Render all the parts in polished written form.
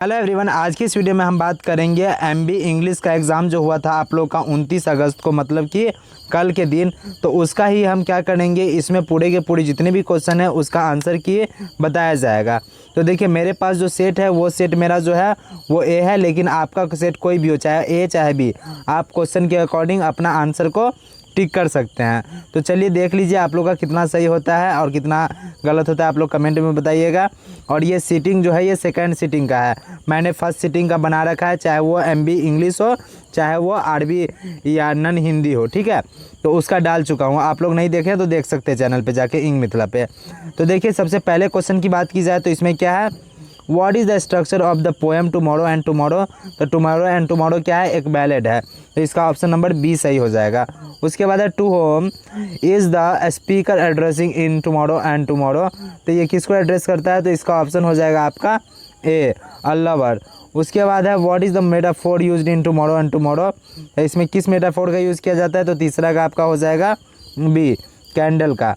Hello everyone, आज की इस वीडियो में हम बात करेंगे एमबी इंग्लिश का एग्ज़ाम जो हुआ था आप लोग का 29 अगस्त को, मतलब कि कल के दिन। तो उसका ही हम क्या करेंगे, इसमें पूरे के पूरे जितने भी क्वेश्चन है उसका आंसर किए बताया जाएगा। तो देखिए मेरे पास जो सेट है वो सेट मेरा जो है वो ए है, लेकिन आपका सेट कोई भी हो, चाहे ए चाहे बी, आप क्वेश्चन के अकॉर्डिंग अपना आंसर को टिक कर सकते हैं। तो चलिए देख लीजिए आप लोग का कितना सही होता है और कितना गलत होता है, आप लोग कमेंट में बताइएगा। और ये सीटिंग जो है ये सेकंड सीटिंग का है, मैंने फर्स्ट सीटिंग का बना रखा है, चाहे वो एमबी इंग्लिश हो चाहे वो आरबी या नन हिंदी हो, ठीक है। तो उसका डाल चुका हूँ, आप लोग नहीं देखे तो देख सकते हैं चैनल पे जाके, इंग मिथिला पे। तो देखिए सबसे पहले क्वेश्चन की बात की जाए तो इसमें क्या है, what is the structure of the poem tomorrow and tomorrow. तो टुमारो एंड टुमारो क्या है, एक बैलेड है, तो इसका ऑप्शन नंबर बी सही हो जाएगा। उसके बाद है to whom is the speaker addressing in tomorrow and tomorrow. तो ये किसको एड्रेस करता है, तो इसका ऑप्शन हो जाएगा आपका ए, अ लवर। उसके बाद है what is the metaphor used in tomorrow and tomorrow. इसमें किस मेटाफोर का यूज़ किया जाता है, तो तीसरा का आपका हो जाएगा बी, कैंडल का।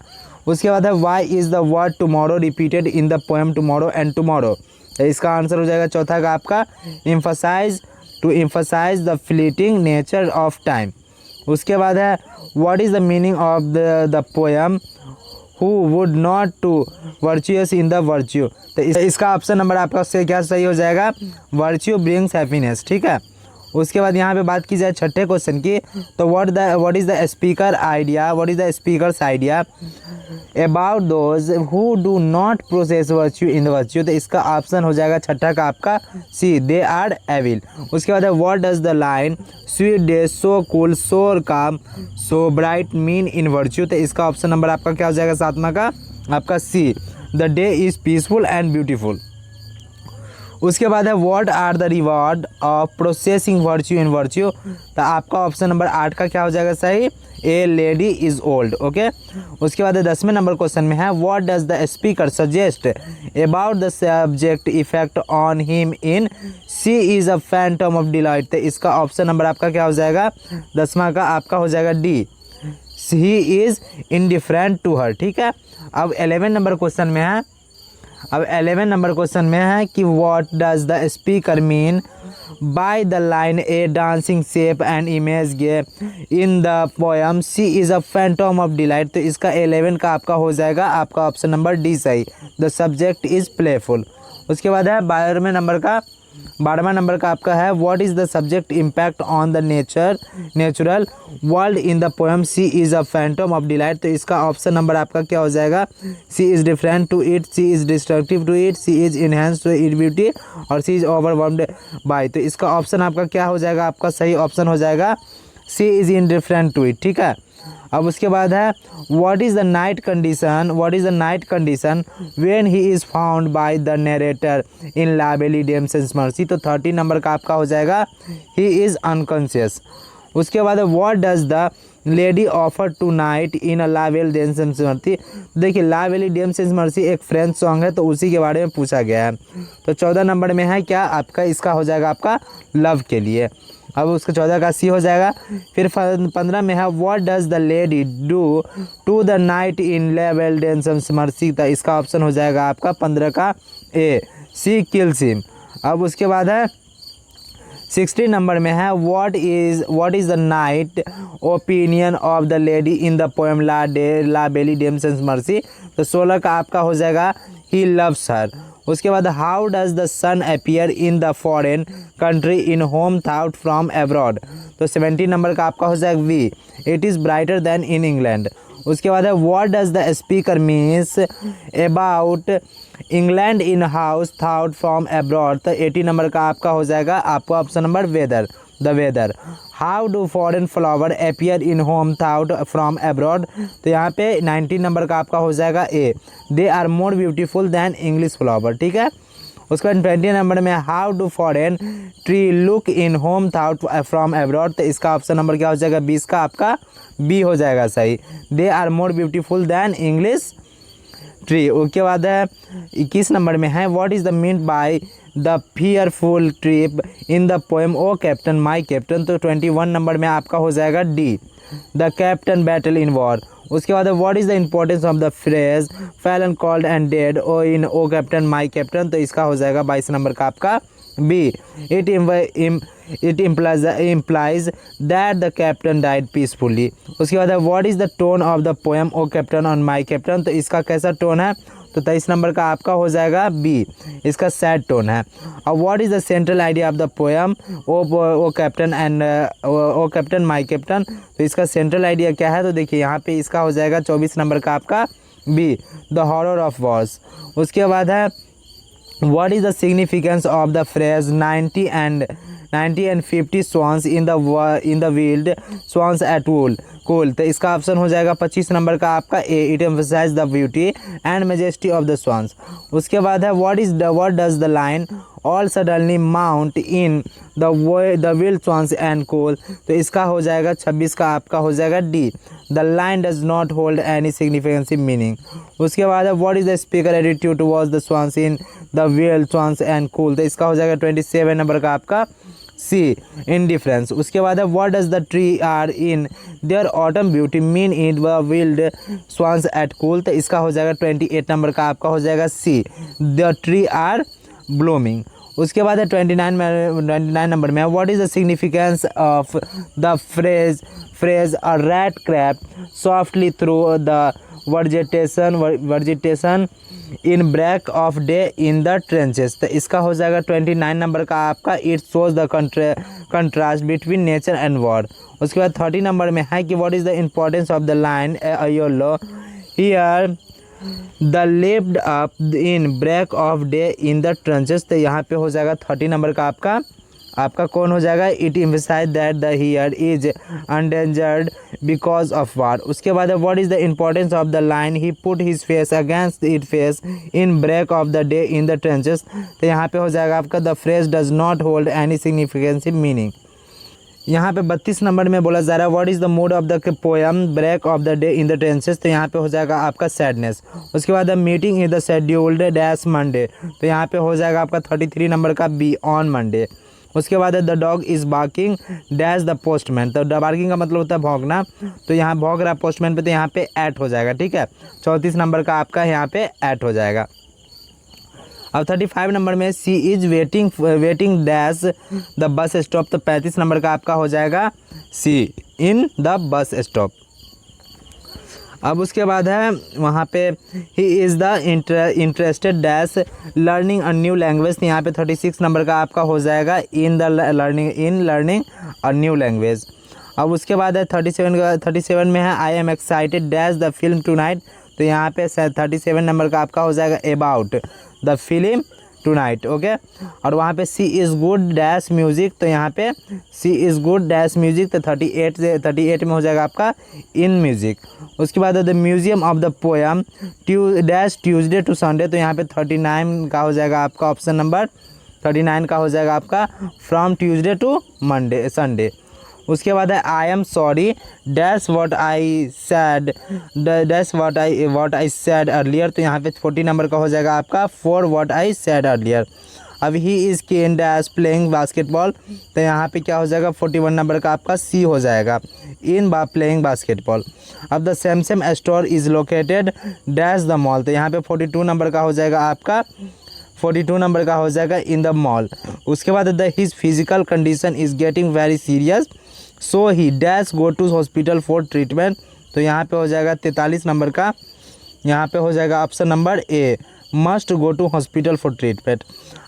उसके बाद है why is the word tomorrow repeated in the poem tomorrow and tomorrow. इसका आंसर हो जाएगा चौथा का आपका emphasize, to emphasize the fleeting nature of time. उसके बाद है what is the meaning of the poem who would not to virtuous in the virtue. तो इसका ऑप्शन नंबर आपका से क्या सही हो जाएगा, वर्च्यू ब्रिंग्स हैप्पीनेस, ठीक है। उसके बाद यहाँ पे बात की जाए छठे क्वेश्चन की, तो what is the speaker idea, what is the speakers idea about those who do not process virtue in the virtue. तो इसका ऑप्शन हो जाएगा छठा का आपका सी, दे आर एविल। उसके बाद है what does the line sweet day so cool so calm so bright mean in virtue. तो इसका ऑप्शन नंबर आपका क्या हो जाएगा सातवां का आपका C, the day is peaceful and beautiful. उसके बाद है what are the reward of processing virtue in virtue. तो आपका ऑप्शन नंबर 8 का क्या हो जाएगा सही, a lady is old, okay. उसके बाद 10वें नंबर क्वेश्चन में है what does the speaker suggest about the subject effect on him in she is a phantom of delight. तो इसका ऑप्शन नंबर आपका क्या हो जाएगा 10वां का आपका हो जाएगा D, he is indifferent to her, ठीक है। अब 11 नंबर क्वेश्चन में है, अब 11 नंबर क्वेश्चन में है कि what does the speaker mean by the line a dancing shape and image gay in the poem she is a phantom of delight. तो इसका 11 का आपका हो जाएगा आपका ऑप्शन नंबर डी सही, द सब्जेक्ट इज़ प्लेफुल। उसके बाद है 12वें नंबर का आपका है what is the subject impact on the natural world in the poem she is a phantom of delight. तो इसका ऑप्शन नंबर आपका क्या हो जाएगा, C is different to it, C is destructive to it, C is enhance to it beauty और C is overwhelmed bye. तो इसका option आपका क्या हो जाएगा, आपका सही ऑप्शन हो जाएगा C is indifferent to it, ठीक है। अब उसके बाद है what is the knight condition when he is found by the narrator in लावेली डेम्सन्स मर्सी। तो 30 नंबर का आपका हो जाएगा ही इज़ अनकॉन्शियस। उसके बाद है what does the lady offer to knight in a लावेल डेम्सन्स मर्सी। देखिए लावेली डेम्सन्स मर्सी एक फ्रेंच सॉन्ग है, तो उसी के बारे में पूछा गया है। तो 14 नंबर में है क्या आपका, इसका हो जाएगा आपका लव के लिए। अब उसका 14 का सी हो जाएगा। फिर 15 में है what does the lady do to the knight in लावेल डेम्सन्स मर्सी। तो इसका ऑप्शन हो जाएगा आपका 15 का ए, सी किल्स हिम। अब उसके बाद है 60 नंबर में है what is the knight opinion of the lady in the poem ला बेली डेम्सन्स मर्सी। तो 16 का आपका हो जाएगा ही लव्स हर। उसके बाद how does the sun appear in the foreign country in home thought from abroad. तो 17 नंबर का आपका हो जाएगा B, it is brighter than in England. उसके बाद है what does the speaker means about England in house thought from abroad. तो 80 number का आपका हो जाएगा आपका option number weather, the weather. How do foreign flower appear in home thought from abroad. तो यहाँ पे 19 नंबर का आपका हो जाएगा A, they are more beautiful than English flower, ठीक है। उसके बाद 20 नंबर में how do foreign tree look in home thought from abroad. तो इसका ऑप्शन नंबर क्या हो जाएगा 20 का आपका बी हो जाएगा सही, they are more beautiful than English tree. उसके बाद है 21 नंबर में है what is the mean by the fearful trip in the poem O captain my captain. तो 21 नंबर में आपका हो जाएगा D, the captain battle in war. उसके बाद what is the importance of the phrase fallen cold and dead O in O captain my captain. तो इसका हो जाएगा 22 नंबर का आपका B it implies that the captain died peacefully। उसके बाद है what is the tone of the poem O captain on my captain. तो इसका कैसा टोन है, तो 23 नंबर का आपका हो जाएगा बी, इसका सैड टोन है। और what is the central idea of the poem O captain and O captain my captain. तो इसका सेंट्रल आइडिया क्या है, तो देखिए यहाँ पे इसका हो जाएगा 24 नंबर का आपका B, the horror of wars. उसके बाद है what is the significance of the phrase 90 and 50 swans in the wild swans at wool cool। तो इसका ऑप्शन हो जाएगा 25 नंबर का आपका ए, it emphasizes the beauty and majesty of the swans। उसके बाद है what does the line all suddenly mount in the wild swans and cool। तो इसका हो जाएगा 26 का आपका हो जाएगा D, the line does not hold any significant meaning। उसके बाद है what is the speaker attitude towards the swans in the wild swans and cool। तो इसका हो जाएगा 27 नंबर का आपका सी, इंडिफरेंस। उसके बाद है what does the tree are in their autumn beauty mean in the wild swans at Coole. तो इसका हो जाएगा 28 नंबर का आपका हो जाएगा C, the tree are blooming. उसके बाद है 29 नंबर में what is the significance of the phrase a rat crept softly through the vegetation in break of day in the trenches. तो इसका हो जाएगा 29 नंबर का आपका it shows the contrast between nature and war. उसके बाद 30 number में है कि what is the importance of the line yolo here the lived up in break of day in the trenches. तो यहाँ पे हो जाएगा 30 नंबर का आपका कौन हो जाएगा, it emphasise that the here is endangered because of war. उसके बाद what is the importance of the line he put his face against it face in break of the day in the trenches. तो यहाँ पे हो जाएगा आपका the phrase does not hold any significance meaning. यहाँ पे 32 नंबर में बोला जा रहा है what is the mood of the poem break of the day in the trenches. तो यहाँ पे हो जाएगा आपका सैडनेस। उसके बाद the meeting in the scheduled dash Monday. तो यहाँ पे हो जाएगा आपका 33 नंबर का बी, ऑन मंडे। उसके बाद है the dog is barking dash the postman. तो बार्किंग का मतलब होता है भौंकना, तो यहाँ भौंक रहा पोस्टमैन पे, तो यहाँ पे एट हो जाएगा, ठीक है। 34 नंबर का आपका यहाँ पे एट हो जाएगा। अब 35 नंबर में C is waiting dash the bus stop. तो 35 नंबर का आपका हो जाएगा सी, इन द बस स्टॉप। अब उसके बाद है वहाँ पे he is the interested dash learning a new language. यहाँ पे 36 नंबर का आपका हो जाएगा in learning a new language. अब उसके बाद है 37 में है I am excited dash the film tonight. तो यहाँ पे 37 नंबर का आपका हो जाएगा about the film tonight, okay. और वहाँ पे सी इज़ गुड डैश म्यूज़िक। तो यहाँ पे सी इज़ गुड डैश म्यूज़िक। तो 38 में हो जाएगा आपका इन म्यूज़िक। उसके बाद the museum of the poem dash Tuesday to Sunday. तो यहाँ पे 39 का हो जाएगा आपका ऑप्शन नंबर 39 का हो जाएगा आपका फ्रॉम ट्यूसडे टू संडे। उसके बाद है I am sorry dash what I said earlier. तो यहाँ पे 40 नंबर का हो जाएगा आपका for what I said earlier. अब he is can dash playing basketball. तो यहाँ पे क्या हो जाएगा 41 नंबर का आपका सी हो जाएगा, इन प्लेइंग बास्केटबॉल। अब the Samsung store is located dash the mall. तो यहाँ पे 42 नंबर का हो जाएगा आपका 42 नंबर का हो जाएगा इन द मॉल। उसके बाद the his physical condition is getting very serious so he dash go to hospital for treatment. तो यहाँ पे हो जाएगा 43 नंबर का, यहाँ पे हो जाएगा option number A, must go to hospital for treatment.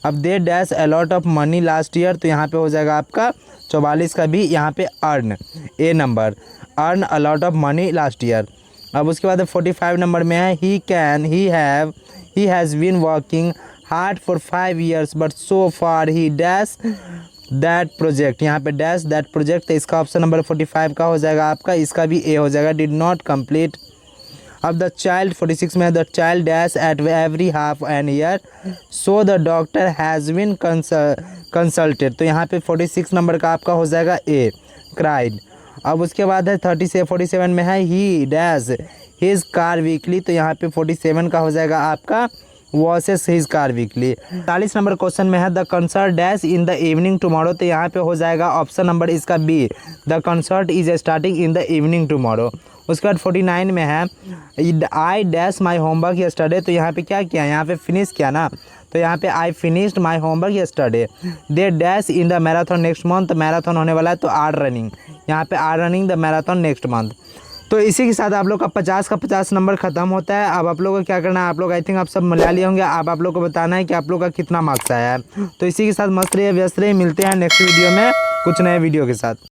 अब they dash a lot of money last year. तो यहाँ पे हो जाएगा आपका 44 का भी, यहाँ पे earn a number, earn a lot of money last year. अब उसके बाद 45 नंबर में है he has been working hard for 5 years but so far he dash that project. यहाँ पे डैश दैट प्रोजेक्ट। तो इसका ऑप्शन नंबर 45 का हो जाएगा आपका, इसका भी ए हो जाएगा, डिड नॉट कंप्लीट। अब द चाइल्ड 46 में the child dash at every half an year so the doctor has been consulted. तो यहाँ पे 46 नंबर का आपका हो जाएगा ए, क्राइड। अब उसके बाद है 47 में है he dash his car weekly. तो यहाँ पे 47 का हो जाएगा आपका washes his car weekly. 40 number question में है the concert dash in the evening tomorrow. तो यहाँ पे हो जाएगा ऑप्शन नंबर इसका B, the concert is starting in the evening tomorrow. उसके बाद 49 में है I dash my homework yesterday. तो यहाँ पे क्या किया, यहाँ पे फिनिश किया ना। तो यहाँ पे I finished my homework yesterday, they dash in the marathon next month, marathon होने वाला है तो आर रनिंग, यहाँ पे are running the marathon next month. तो इसी के साथ आप लोग का 50 का 50 नंबर खत्म होता है। अब आप लोगों को क्या करना है, आप लोग आई थिंक आप सब मिला लिए होंगे, अब आप लोग को बताना है कि आप लोग का कितना मार्क्स आया है। तो इसी के साथ मस्त रहिए, व्यस्त रहिए, मिलते हैं नेक्स्ट वीडियो में कुछ नए वीडियो के साथ।